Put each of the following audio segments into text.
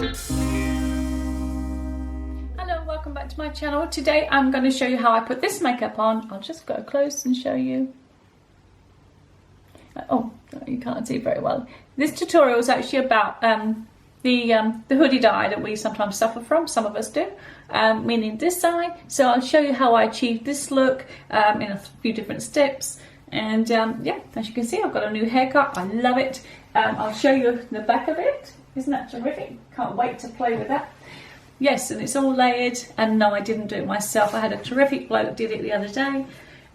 Hello, welcome back to my channel. Today I'm going to show you how I put this makeup on. I'll just go close and show you. Oh, you can't see very well. This tutorial is actually about the hooded eye that we sometimes suffer from. Some of us do, meaning this eye. So I'll show you how I achieved this look in a few different steps. And yeah, as you can see, I've got a new haircut. I love it. I'll show you the back of it. Isn't that terrific? Can't wait to play with that. Yes, and it's all layered, and no, I didn't do it myself. I had a terrific bloke that did it the other day,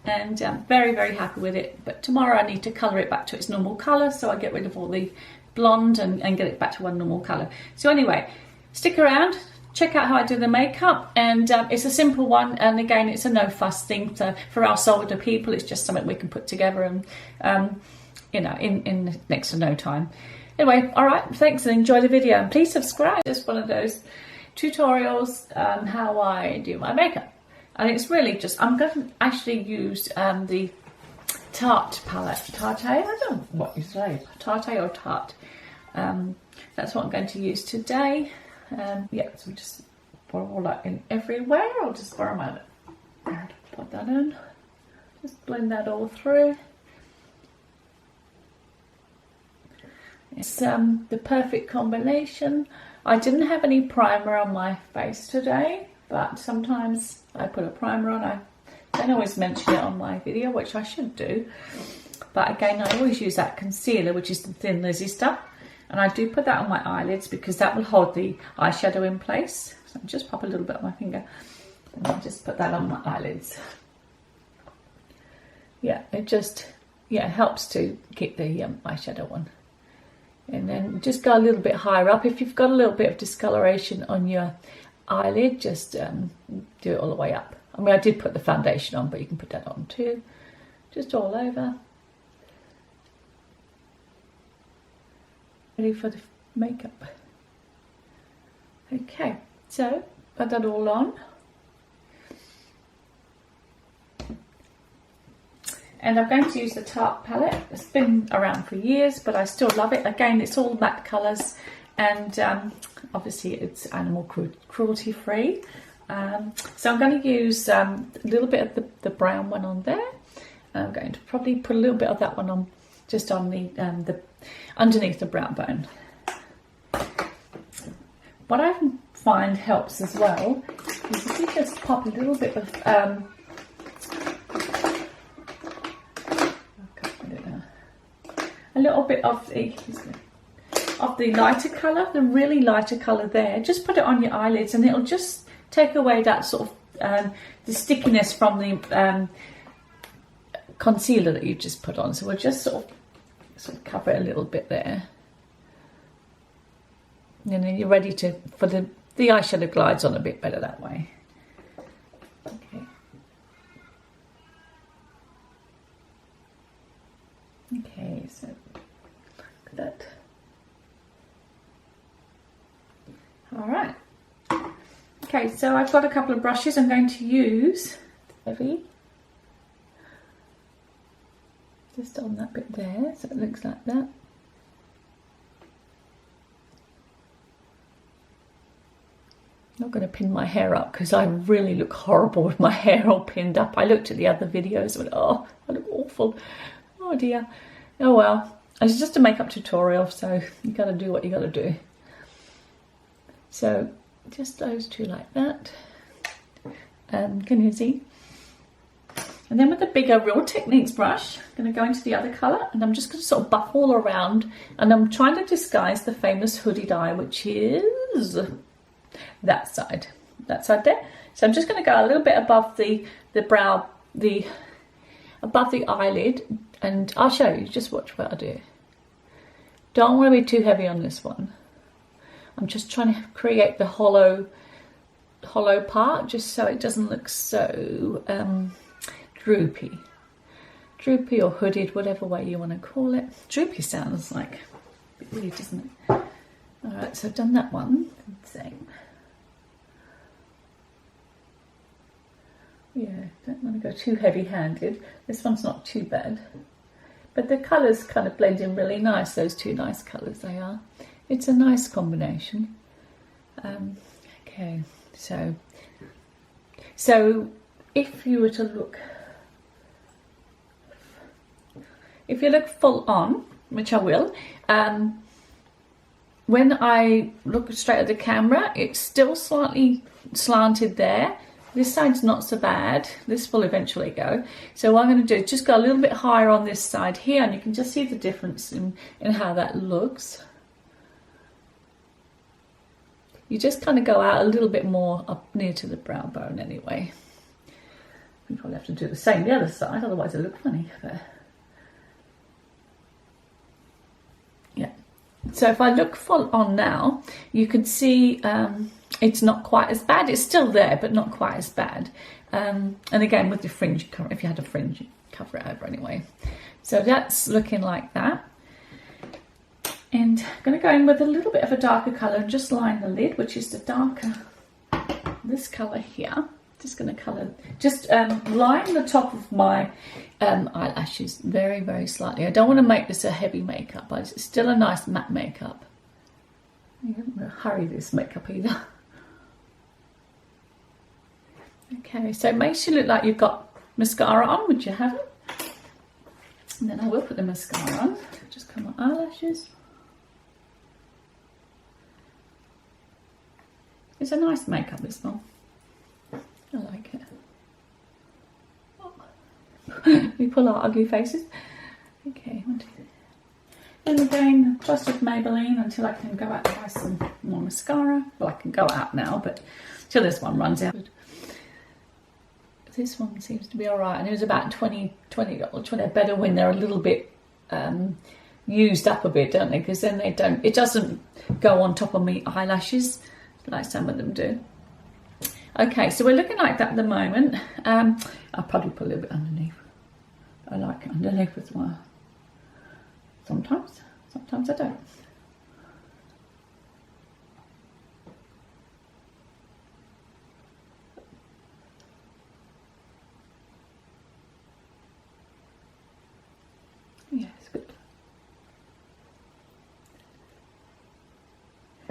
and I'm very, very happy with it. But tomorrow I need to colour it back to its normal colour, so I get rid of all the blonde and get it back to one normal colour. So anyway, stick around, check out how I do the makeup, and it's a simple one, and again, it's a no-fuss thing. So for us older people, it's just something we can put together and, you know, in next to no time. Anyway, all right, thanks and enjoy the video, and please subscribe. Just one of those tutorials on how I do my makeup, and it's really just, I'm going to actually use the Tarte palette. Tarte, I don't know what you say, Tarte or Tarte. That's what I'm going to use today. Yeah, so just pour all that in everywhere. I'll just for a moment put that in, just blend that all through. It's the perfect combination. I didn't have any primer on my face today, but sometimes I put a primer on. I don't always mention it on my video, which I should do. But again, I always use that concealer, which is the Thin Lizzy stuff. And I do put that on my eyelids because that will hold the eyeshadow in place. So I'll just pop a little bit on my finger and I'll just put that on my eyelids. Yeah, it just, yeah, helps to keep the eyeshadow on. And then just go a little bit higher up. If you've got a little bit of discoloration on your eyelid, just do it all the way up. I mean, I did put the foundation on, but you can put that on too. Just all over. Ready for the makeup. Okay, so put that all on. And I'm going to use the Tarte palette. It's been around for years, but I still love it. Again, it's all matte colours, and obviously it's animal cruelty free. So I'm going to use a little bit of the brown one on there. I'm going to probably put a little bit of that one on, just on the underneath the brow bone. What I find helps as well is if you just pop a little bit of a little bit of the lighter colour, the really lighter colour there. Just put it on your eyelids, and it'll just take away that sort of the stickiness from the concealer that you just put on. So we'll just sort of cover it a little bit there, and then you're ready to for the eyeshadow glides on a bit better that way. Okay. Okay, so look at that. All right. Okay, so I've got a couple of brushes I'm going to use. Heavy. Just on that bit there, so it looks like that. I'm not going to pin my hair up because I really look horrible with my hair all pinned up. I looked at the other videos and went, oh, I look awful. Oh dear. Oh well, it's just a makeup tutorial, so you got to do what you got to do. So just those two like that. Can you see? And then with the bigger Real Techniques brush, I'm going to go into the other colour, and I'm just going to sort of buff all around, and I'm trying to disguise the famous hooded eye, which is that side there. So I'm just going to go a little bit above the brow, above the eyelid, and I'll show you. Just watch what I do. Don't want to be too heavy on this one. I'm just trying to create the hollow part, just so it doesn't look so droopy or hooded, whatever way you want to call it. Droopy sounds like it really, doesn't it? All right, so I've done that one. Same. Yeah, don't want to go too heavy-handed. This one's not too bad, but the colours kind of blend in really nice. Those two nice colours they are. It's a nice combination. Okay, so if you were to look, if you look full on, which I will, when I look straight at the camera, it's still slightly slanted there. This side's not so bad. This will eventually go. So what I'm going to do is just go a little bit higher on this side here, and you can just see the difference in how that looks. You just kind of go out a little bit more up near to the brow bone anyway. You probably have to do the same the other side, otherwise it'll look funny. But yeah. So if I look full on now, you can see it's not quite as bad. It's still there, but not quite as bad. And again, with the fringe, if you had a fringe, you cover it over anyway. So that's looking like that. And I'm going to go in with a little bit of a darker colour and just line the lid, which is the darker, this colour here. Just going to colour, just line the top of my eyelashes very, very slightly. I don't want to make this a heavy makeup, but it's still a nice matte makeup. I don't want to hurry this makeup either. Okay, so it makes you look like you've got mascara on, which you haven't. And then I will put the mascara on. Just come on eyelashes. It's a nice makeup, this one. I like it. Oh. We pull our ugly faces. Okay, 1, 2, 3. Then again, trust with Maybelline until I can go out and buy some more mascara. Well, I can go out now, but till this one runs out. This one seems to be all right, and it was about $20 better when they're a little bit used up a bit, don't they? Because then it doesn't go on top of my eyelashes like some of them do. Okay, so we're looking like that at the moment. I'll probably put a little bit underneath. I like it underneath as well. Sometimes I don't. Yeah, it's good.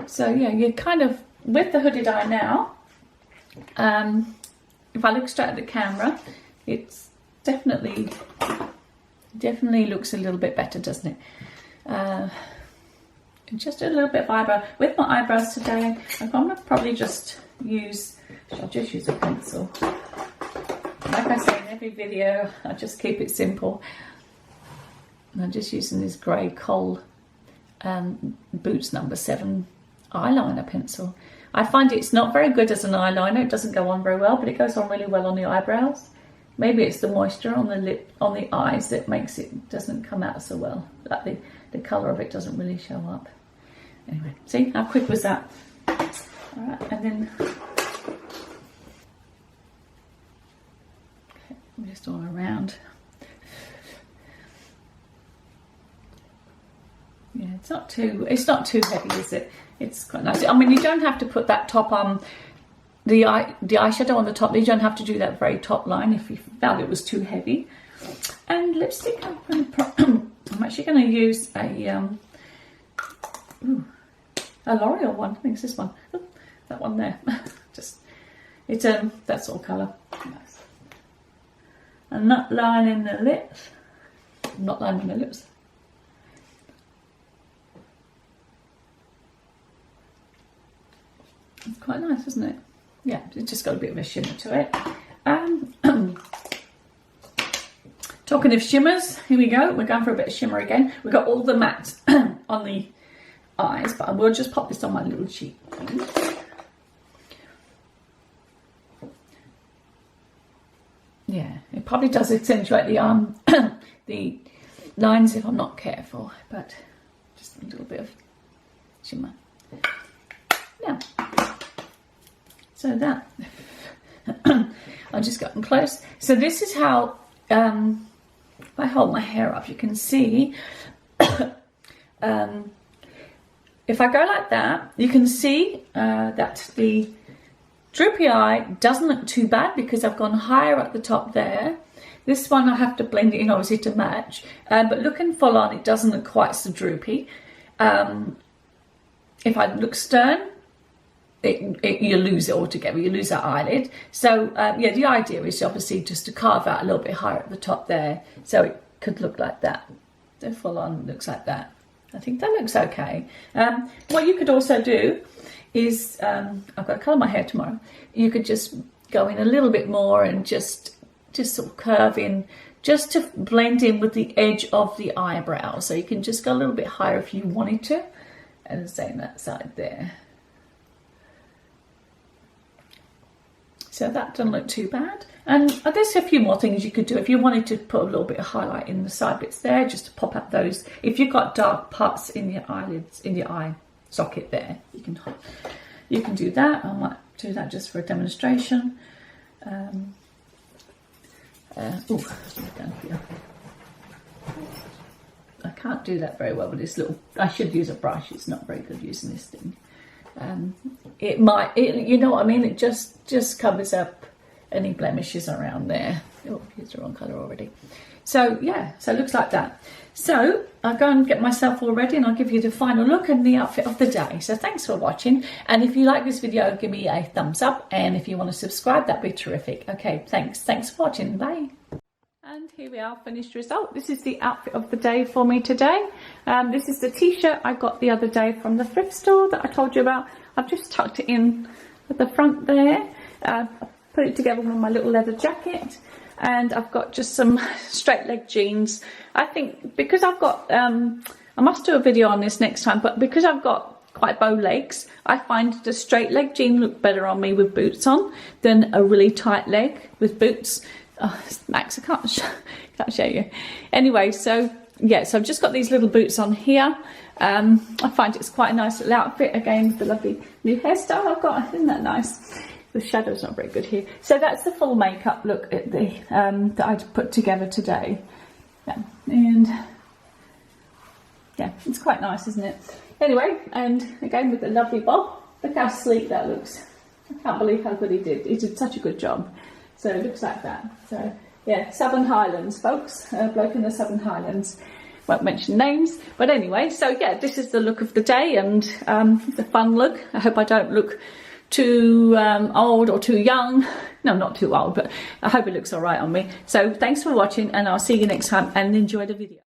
So yeah, you're kind of with the hooded eye now. If I look straight at the camera, it's definitely looks a little bit better, doesn't it? Just a little bit of eyebrow. With my eyebrows today, I'm going to probably just use, I'll just use a pencil. Like I say in every video, I just keep it simple. And I'm just using this grey Kohl Boots number 7 eyeliner pencil. I find it's not very good as an eyeliner. It doesn't go on very well, but it goes on really well on the eyebrows. Maybe it's the moisture on the lip, on the eyes, that makes it doesn't come out so well. Like the colour of it doesn't really show up. Anyway, see how quick was that? All right, and then okay, just all around. Yeah, it's not too heavy, is it? It's quite nice. I mean, you don't have to put that top on the eyeshadow on the top. You don't have to do that very top line if you found it was too heavy. And lipstick, I'm actually going to use a L'Oreal one. I think it's this one. Oh, that one there. Just it's that sort of colour. Nice. I'm not lining the lips. I'm not lining the lips. It's quite nice, isn't it? Yeah, it's just got a bit of a shimmer to it. Talking of shimmers, here we go. We're going for a bit of shimmer again. We've got all the mattes on the eyes, but I will just pop this on my little cheek. Yeah, it probably does accentuate the the lines if I'm not careful, but just a little bit of shimmer. Now, so that I've just gotten close. So this is how if I hold my hair up, you can see if I go like that, you can see that the droopy eye doesn't look too bad because I've gone higher at the top there. This one I have to blend it in obviously to match, but looking full on, it doesn't look quite so droopy. If I look stern, you lose it altogether. You lose that eyelid. So yeah, the idea is obviously just to carve out a little bit higher at the top there, so it could look like that. So full on looks like that. I think that looks okay. What you could also do is, I've got to colour my hair tomorrow. You could just go in a little bit more and just sort of curve in, just to blend in with the edge of the eyebrow. So you can just go a little bit higher if you wanted to, and same that side there. So that doesn't look too bad. And there's a few more things you could do if you wanted to put a little bit of highlight in the side bits there, just to pop out those. If you've got dark parts in your eyelids, in your eye socket there, you can do that. I might do that just for a demonstration. Down here. I can't do that very well with this little. I should use a brush. It's not very good using this thing. It might, you know what I mean, it just covers up any blemishes around there. Oh, here's the wrong colour already. So yeah, so it looks like that. So I'll go and get myself all ready, and I'll give you the final look and the outfit of the day. So thanks for watching, and if you like this video, give me a thumbs up, and if you want to subscribe, that'd be terrific. Okay, thanks for watching. Bye. And here we are, finished result. This is the outfit of the day for me today. This is the t-shirt I got the other day from the thrift store that I told you about. I've just tucked it in at the front there. Put it together with my little leather jacket, and I've got just some straight leg jeans. I think because I've got, I must do a video on this next time, but because I've got quite bow legs, I find the straight leg jean look better on me with boots on than a really tight leg with boots. Oh, Max, I can't show you. Anyway, so yeah, so I've just got these little boots on here. I find it's quite a nice little outfit, again with the lovely new hairstyle I've got. Isn't that nice? The shadow's not very good here. So that's the full makeup look at the that I put together today. Yeah, and yeah, it's quite nice, isn't it? Anyway, and again with the lovely bob. Look how sleek that looks. I can't believe how good he did. He did such a good job. So it looks like that. So yeah, Southern Highlands, folks. Bloke in the Southern Highlands. Won't mention names, but anyway. So yeah, this is the look of the day, and it's a fun look. I hope I don't look too old or too young. No, not too old, but I hope it looks all right on me. So thanks for watching, and I'll see you next time, and enjoy the video.